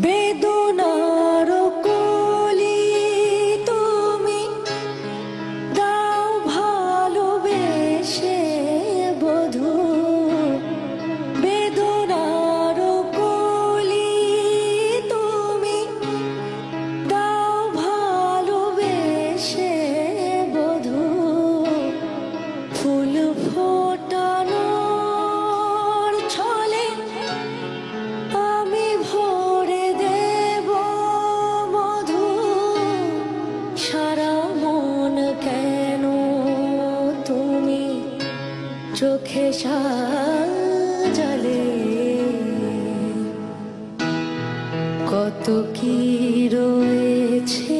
বেদনার কলি তুমি দাও ভালোবেসে বধূ, বেদনার কলি তুমি দাও ভালোবেসে বধূ, ফুল ফোটানোর ছলে আমি ভরে দেব মধু, সারা মন কেন তুমি চোখে সাজালে, কত কি রয়েছে